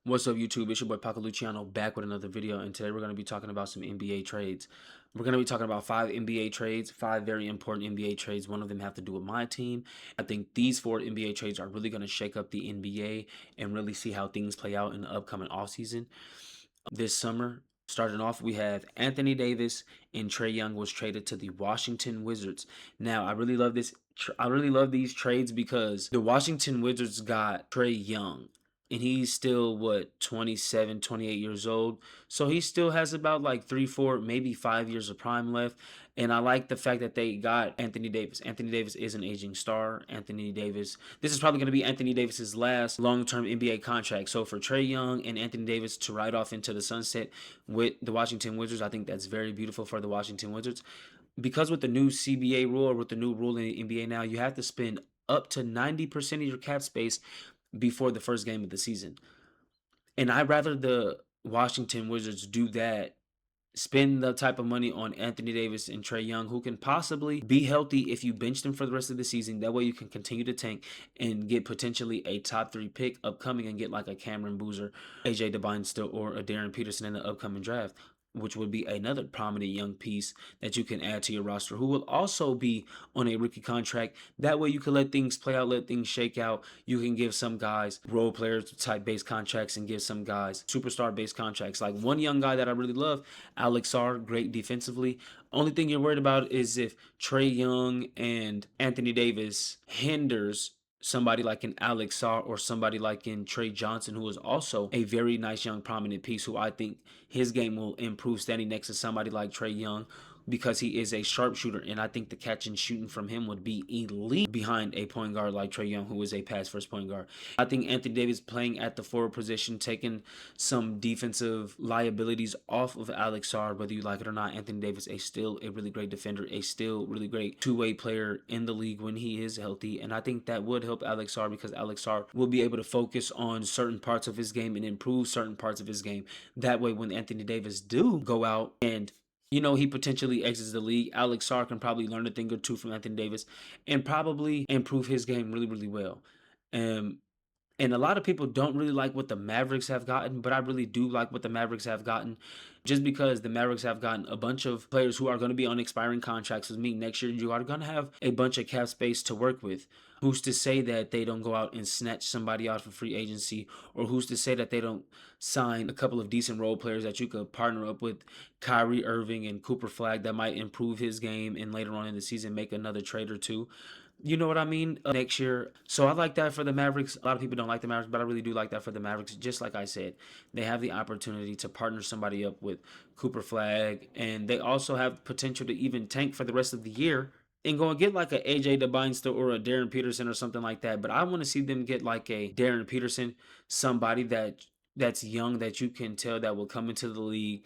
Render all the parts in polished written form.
What's up, YouTube? It's your boy Paco Luciano back with another video, and today we're going to be talking about some NBA trades. We're going to be talking about 5 NBA trades, 5 very important NBA trades. One of them have to do with my team. I think these 4 NBA trades are really going to shake up the NBA and really see how things play out in the upcoming offseason. This summer, starting off, we have Anthony Davis and Trae Young was traded to the Washington Wizards. Now, I really love this. I really love these trades because the Washington Wizards got Trae Young, and he's still what, 27, 28 years old. So he still has about like 3, 4, maybe 5 years of prime left. And I like the fact that they got Anthony Davis. Anthony Davis is an aging star. Anthony Davis, this is probably going to be Anthony Davis's last long-term NBA contract. So for Trae Young and Anthony Davis to ride off into the sunset with the Washington Wizards, I think that's very beautiful for the Washington Wizards. Because with the new CBA rule, or with the new rule in the NBA now, you have to spend up to 90% of your cap space before the first game of the season. And I'd rather the Washington Wizards do that, spend the type of money on Anthony Davis and Trae Young, who can possibly be healthy if you bench them for the rest of the season. That way you can continue to tank and get potentially a top 3 pick upcoming and get like a Cameron Boozer, AJ Devine still, or a Darren Peterson in the upcoming draft, which would be another prominent young piece that you can add to your roster, who will also be on a rookie contract. That way you can let things play out, let things shake out. You can give some guys role players type based contracts and give some guys superstar based contracts. Like one young guy that I really love, Alex Sarr, great defensively. Only thing you're worried about is if Trae Young and Anthony Davis hinders somebody like an Alex Sarr or somebody like in Trey Johnson, who is also a very nice young prominent piece, who I think his game will improve standing next to somebody like Trae Young, because he is a sharpshooter, and I think the catch and shooting from him would be elite behind a point guard like Trae Young, who is a pass first point guard. I think Anthony Davis playing at the forward position, taking some defensive liabilities off of Alex Sarr, whether you like it or not. Anthony Davis is still a really great defender, a still really great two-way player in the league when he is healthy, and I think that would help Alex Sarr, because Alex Sarr will be able to focus on certain parts of his game and improve certain parts of his game. That way, when Anthony Davis do go out and he potentially exits the league, Alex Sarr can probably learn a thing or two from Anthony Davis and probably improve his game really, really well. Um, and a lot of people don't really like what the Mavericks have gotten, but I really do like what the Mavericks have gotten, just because the Mavericks have gotten a bunch of players who are going to be on expiring contracts with me next year. You are going to have a bunch of cap space to work with. Who's to say that they don't go out and snatch somebody out for free agency? Or who's to say that they don't sign a couple of decent role players that you could partner up with Kyrie Irving and Cooper Flag that might improve his game, and later on in the season make another trade or two? You know what I mean? Next year. So I like that for the Mavericks. A lot of people don't like the Mavericks, but I really do like that for the Mavericks. Just like I said, they have the opportunity to partner somebody up with Cooper Flag, and they also have potential to even tank for the rest of the year and go and get like a AJ DeBeinster or a Darren Peterson or something like that. But I want to see them get like a Darren Peterson, somebody that's young, that you can tell that will come into the league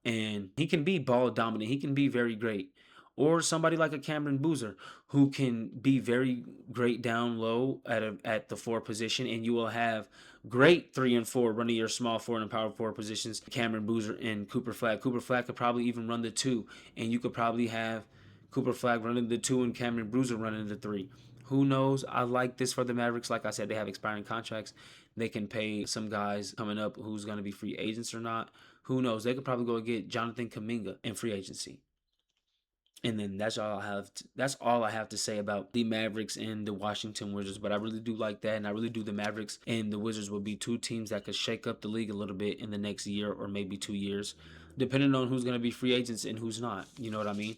and he can be ball dominant. He can be very great. Or somebody like a Cameron Boozer, who can be very great down low at the 4 position, and you will have great 3 and 4 running your small forward and power forward positions. Cameron Boozer and Cooper Flag. Cooper Flag could probably even run the 2, and you could probably have Cooper Flag running the 2 and Cameron Boozer running the 3. Who knows? I like this for the Mavericks. Like I said, they have expiring contracts. They can pay some guys coming up who's going to be free agents or not. Who knows? They could probably go get Jonathan Kuminga in free agency. And then that's all I have to say about the Mavericks and the Washington Wizards. But I really do like that, and I really do. The Mavericks and the Wizards will be 2 teams that could shake up the league a little bit in the next year or maybe 2 years, depending on who's going to be free agents and who's not. You know what I mean?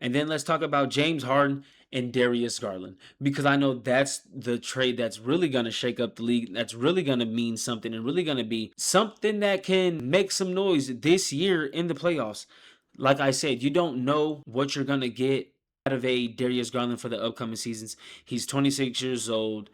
And then let's talk about James Harden and Darius Garland, because I know that's the trade that's really going to shake up the league. That's really going to mean something, and really going to be something that can make some noise this year in the playoffs. Like I said, you don't know what you're going to get out of a Darius Garland for the upcoming seasons. He's 26 years old.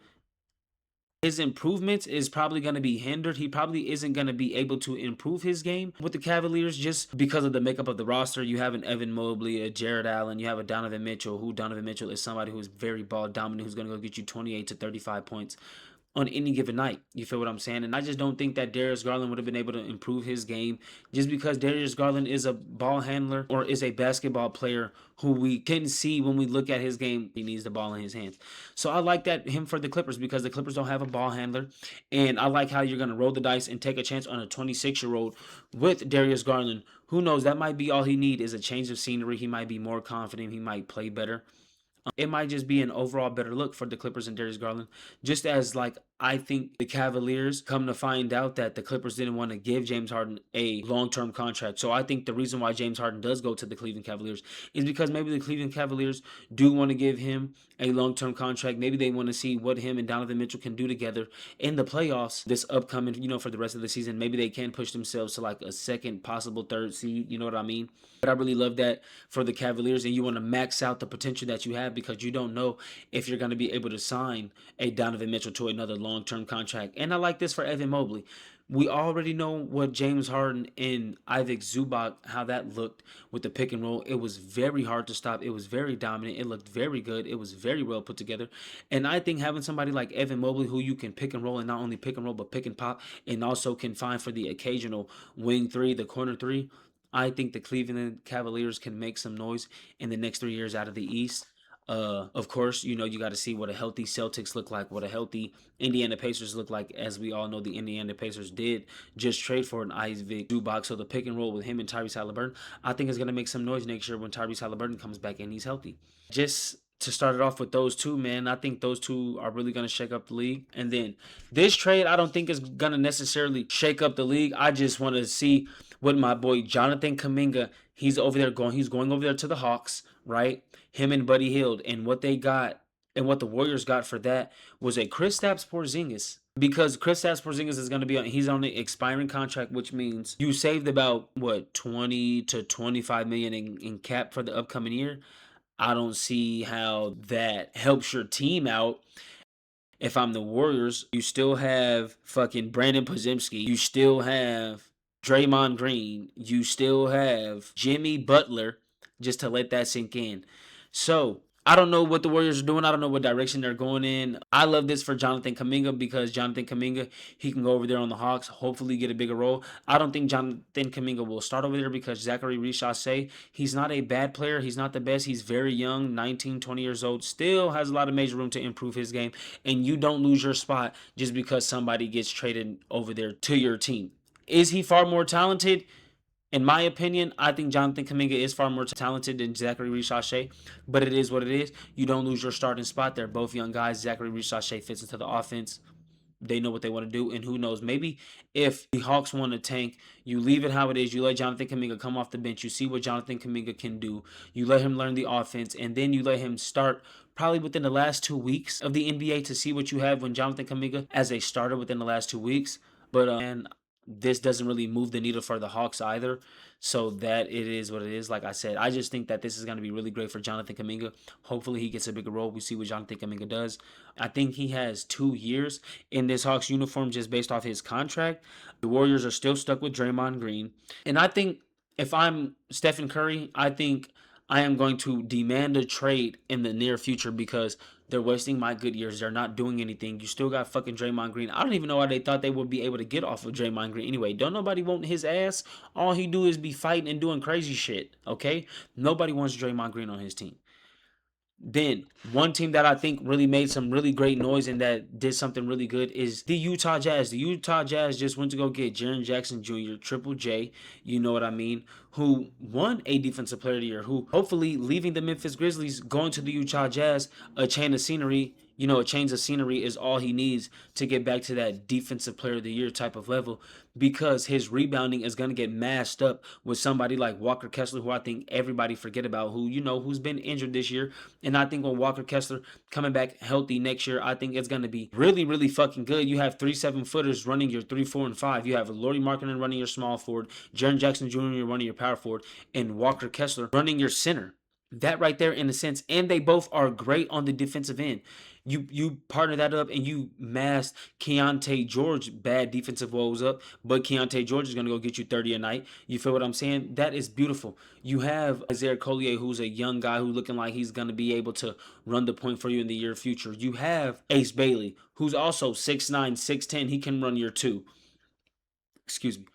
His improvements is probably going to be hindered. He probably isn't going to be able to improve his game with the Cavaliers just because of the makeup of the roster. You have an Evan Mobley, a Jared Allen, you have a Donovan Mitchell, who Donovan Mitchell is somebody who is very ball dominant, who's going to go get you 28 to 35 points on any given night. You feel what I'm saying? And I just don't think that Darius Garland would have been able to improve his game just because Darius Garland is a ball handler or is a basketball player who we can see when we look at his game. He needs the ball in his hands. So I like that him for the Clippers because the Clippers don't have a ball handler. And I like how you're going to roll the dice and take a chance on a 26-year-old with Darius Garland. Who knows? That might be all he need is a change of scenery. He might be more confident. He might play better. It might just be an overall better look for the Clippers and Darius Garland. Just as like I think the Cavaliers come to find out that the Clippers didn't want to give James Harden a long-term contract. So I think the reason why James Harden does go to the Cleveland Cavaliers is because maybe the Cleveland Cavaliers do want to give him a long-term contract. Maybe they want to see what him and Donovan Mitchell can do together in the playoffs this upcoming, for the rest of the season. Maybe they can push themselves to like a second, possible third seed. You know what I mean? But I really love that for the Cavaliers, and you want to max out the potential that you have because you don't know if you're going to be able to sign a Donovan Mitchell to another long-term contract. And I like this for Evan Mobley. We already know what James Harden and Ivic Zubac, how that looked with the pick and roll. It was very hard to stop. It was very dominant. It looked very good. It was very well put together. And I think having somebody like Evan Mobley who you can pick and roll, and not only pick and roll, but pick and pop, and also can find for the occasional wing three, the corner three, I think the Cleveland Cavaliers can make some noise in the next 3 years out of the East. Of course, you got to see what a healthy Celtics look like, what a healthy Indiana Pacers look like. As we all know, the Indiana Pacers did just trade for an Isaac Zubac, so the pick and roll with him and Tyrese Halliburton, I think is going to make some noise next year when Tyrese Halliburton comes back and he's healthy. Just to start it off with those two, man, I think those two are really going to shake up the league. And then this trade, I don't think is going to necessarily shake up the league. I just want to see what my boy Jonathan Kuminga, he's going over there to the Hawks, right? Him and Buddy Hield, and what they got and what the Warriors got for that was a Kristaps Porzingis. Because Kristaps Porzingis is going to he's on the expiring contract, which means you saved about what 20 to 25 million in cap for the upcoming year. I don't see how that helps your team out. If I'm the Warriors, you still have fucking Brandon Podziemski. You still have Draymond Green. You still have Jimmy Butler, just to let that sink in. So I don't know what the Warriors are doing. I don't know what direction they're going in. I love this for Jonathan Kuminga because Jonathan Kuminga, he can go over there on the Hawks, hopefully get a bigger role. I don't think Jonathan Kuminga will start over there because Zachary Richardson, he's not a bad player. He's not the best. He's very young, 19, 20 years old, still has a lot of major room to improve his game. And you don't lose your spot just because somebody gets traded over there to your team. Is he far more talented? In my opinion, I think Jonathan Kuminga is far more talented than Zachary Richardson, but it is what it is. You don't lose your starting spot. They're both young guys. Zachary Richardson fits into the offense. They know what they want to do, and who knows? Maybe if the Hawks want to tank, you leave it how it is. You let Jonathan Kuminga come off the bench. You see what Jonathan Kuminga can do. You let him learn the offense, and then you let him start probably within the last 2 weeks of the NBA to see what you have when Jonathan Kuminga as a starter within the last 2 weeks. But and this doesn't really move the needle for the Hawks either. So that it is what it is. Like I said, I just think that this is going to be really great for Jonathan Kuminga. Hopefully he gets a bigger role. We see what Jonathan Kuminga does. I think he has 2 years in this Hawks uniform just based off his contract. The Warriors are still stuck with Draymond Green. And I think if I'm Stephen Curry, I think I am going to demand a trade in the near future because they're wasting my good years. They're not doing anything. You still got fucking Draymond Green. I don't even know why they thought they would be able to get off of Draymond Green. Anyway, don't nobody want his ass. All he do is be fighting and doing crazy shit, okay? Nobody wants Draymond Green on his team. Then, one team that I think really made some really great noise and that did something really good is the Utah Jazz. The Utah Jazz just went to go get Jaren Jackson Jr., Triple J, you know what I mean, who won a Defensive Player of the Year, who hopefully leaving the Memphis Grizzlies, going to the Utah Jazz, a change of scenery is all he needs to get back to that Defensive Player of the Year type of level because his rebounding is going to get masked up with somebody like Walker Kessler, who I think everybody forget about, who's been injured this year. And I think when Walker Kessler coming back healthy next year, I think it's going to be really, really fucking good. You have 3 7-footers running your 3, 4, and 5. You have Lauri Markkanen running your small forward, Jaren Jackson Jr. running your power forward, and Walker Kessler running your center. That right there, in a sense, and they both are great on the defensive end. You partner that up and you mask Keontae George bad defensive woes up, but Keontae George is gonna go get you 30 a night. You feel what I'm saying? That is beautiful. You have Isaiah Collier, who's a young guy who looking like he's gonna be able to run the point for you in the near future. You have Ace Bailey, who's also 6'9", 6'10". He can run your two. Excuse me.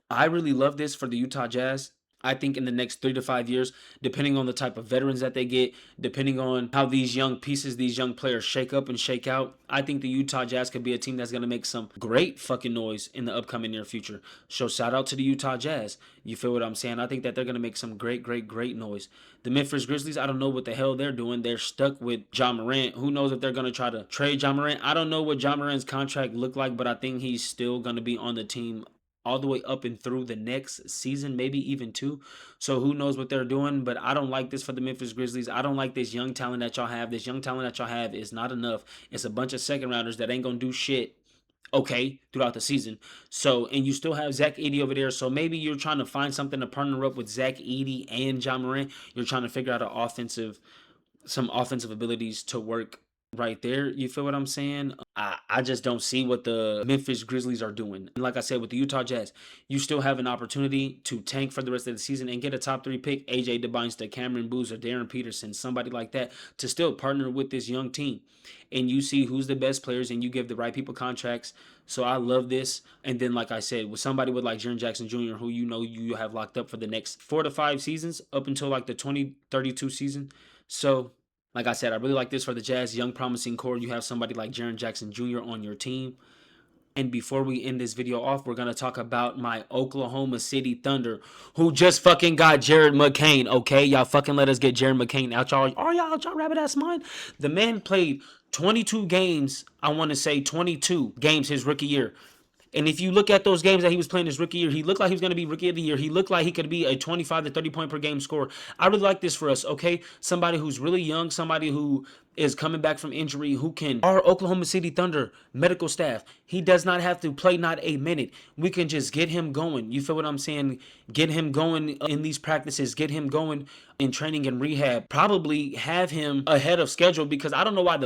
I really love this for the Utah Jazz. I think in the next 3 to 5 years, depending on the type of veterans that they get, depending on how these young pieces, these young players shake up and shake out, I think the Utah Jazz could be a team that's going to make some great fucking noise in the upcoming near future. So shout out to the Utah Jazz. You feel what I'm saying? I think that they're going to make some great, great, great noise. The Memphis Grizzlies, I don't know what the hell they're doing. They're stuck with Ja Morant. Who knows if they're going to try to trade Ja Morant? I don't know what Ja Morant's contract looked like, but I think he's still going to be on the team all the way up and through the next season, maybe even two. So who knows what they're doing? But I don't like this for the Memphis Grizzlies. I don't like this young talent that y'all have. This young talent that y'all have is not enough. It's a bunch of second rounders that ain't gonna do shit. Okay, throughout the season. So, and you still have Zach Edey over there. So maybe you're trying to find something to partner up with Zach Edey and Ja Morant. You're trying to figure out some offensive abilities to work right there. You feel what I'm saying? I just don't see what the Memphis Grizzlies are doing. And like I said, with the Utah Jazz, you still have an opportunity to tank for the rest of the season and get a top 3 pick, AJ DeBeinster, Cameron Boozer, Darren Peterson, somebody like that, to still partner with this young team. And you see who's the best players and you give the right people contracts. So I love this. And then, like I said, with somebody with like Jaren Jackson Jr., who you know you have locked up for the next 4 to 5 seasons up until like the 2032 season. So like I said, I really like this for the Jazz. Young, promising core. You have somebody like Jaren Jackson Jr. on your team. And before we end this video off, we're going to talk about my Oklahoma City Thunder, who just fucking got Jared McCain, okay? Y'all fucking let us get Jared McCain out, y'all. Are y'all out y'all rabbit ass mind? The man played 22 games, I want to say 22 games his rookie year. And if you look at those games that he was playing his rookie year, he looked like he was going to be rookie of the year. He looked like he could be a 25 to 30 point per game scorer. I really like this for us, okay? Somebody who's really young, somebody who is coming back from injury, who can, our Oklahoma City Thunder medical staff, he does not have to play not a minute. We can just get him going. You feel what I'm saying? Get him going in these practices, get him going in training and rehab. Probably have him ahead of schedule because I don't know why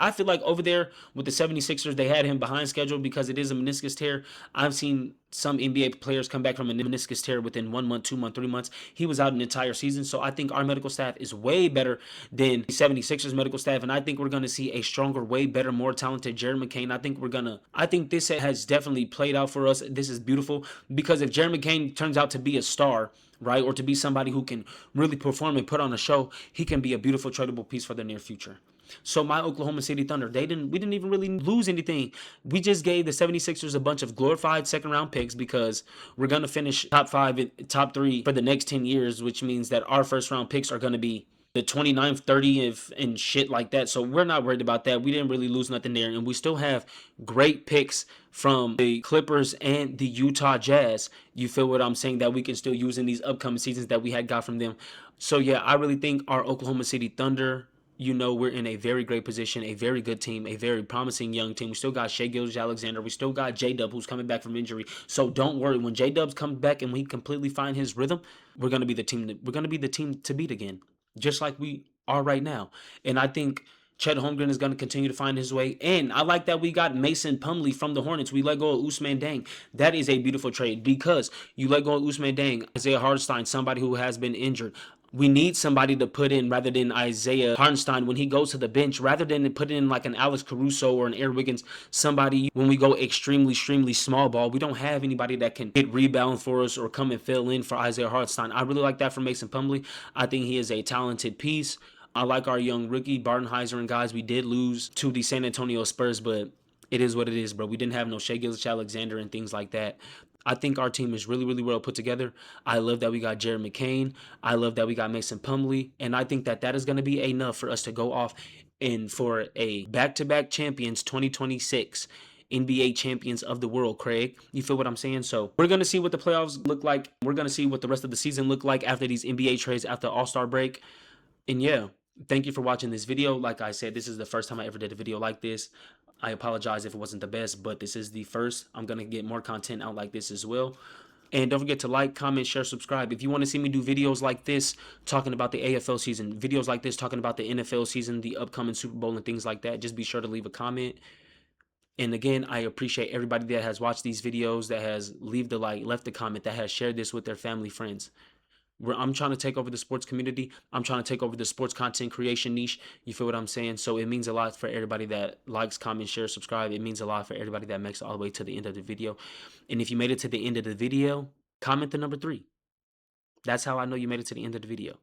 I feel like over there with the 76ers, they had him behind schedule because it is a meniscus tear. I've seen some NBA players come back from a meniscus tear within 1 month, 2 months, 3 months. He was out an entire season. So I think our medical staff is way better than the 76ers medical staff. And I think we're going to see a stronger, way better, more talented Jared McCain. I think this has definitely played out for us. This is beautiful because if Jared McCain turns out to be a star, right, or to be somebody who can really perform and put on a show, he can be a beautiful tradable piece for the near future. So my Oklahoma City Thunder, we didn't even really lose anything. We just gave the 76ers a bunch of glorified second round picks because we're going to finish top 5, top 3 for the next 10 years, which means that our first round picks are going to be the 29th, 30th, and shit like that. So we're not worried about that. We didn't really lose nothing there. And we still have great picks from the Clippers and the Utah Jazz. You feel what I'm saying? That we can still use in these upcoming seasons that we had got from them. So yeah, I really think our Oklahoma City Thunder, you know, we're in a very great position, a very good team, a very promising young team. We still got Shai Gilgeous-Alexander. We still got J-Dub, who's coming back from injury. So don't worry. When J-Dubs comes back and we completely find his rhythm, we're going to be the team. We're going to be the team to beat again, just like we are right now. And I think Chet Holmgren is going to continue to find his way. And I like that we got Mason Plumlee from the Hornets. We let go of Ousmane Deng. That is a beautiful trade because you let go of Ousmane Deng, Isaiah Hartenstein, somebody who has been injured. We need somebody to put in rather than Isaiah Hartenstein when he goes to the bench, rather than put in like an Alex Caruso or an Aaron Wiggins, somebody when we go extremely small ball. We don't have anybody that can get rebound for us or come and fill in for Isaiah Hartenstein. I really like that for Mason Plumlee. I think he is a talented piece. I like our young rookie, Bartenheiser and guys. We did lose to the San Antonio Spurs, but it is what it is, bro. We didn't have no Shai Gilgeous-Alexander and things like that. I think our team is really well put together. I love that we got Jared McCain. I love that we got Mason Plumlee. And I think that is going to be enough for us to go off and for a back-to-back champions 2026. NBA champions of the world, Craig. You feel what I'm saying? So we're going to see what the playoffs look like. We're going to see what the rest of the season look like after these NBA trades, after All-Star break. And yeah, thank you for watching this video. Like I said, this is the first time I ever did a video like this. I apologize if it wasn't the best, but this is the first. I'm going to get more content out like this as well. And don't forget to like, comment, share, subscribe. If you want to see me do videos like this talking about the AFL season, videos like this talking about the NFL season, the upcoming Super Bowl, and things like that, just be sure to leave a comment. And again, I appreciate everybody that has watched these videos, that has leave the like, left a comment, that has shared this with their family, friends. I'm trying to take over the sports community. I'm trying to take over the sports content creation niche. You feel what I'm saying? So it means a lot for everybody that likes, comment, share, subscribe. It means a lot for everybody that makes it all the way to the end of the video. And if you made it to the end of the video, comment the number 3. That's how I know you made it to the end of the video.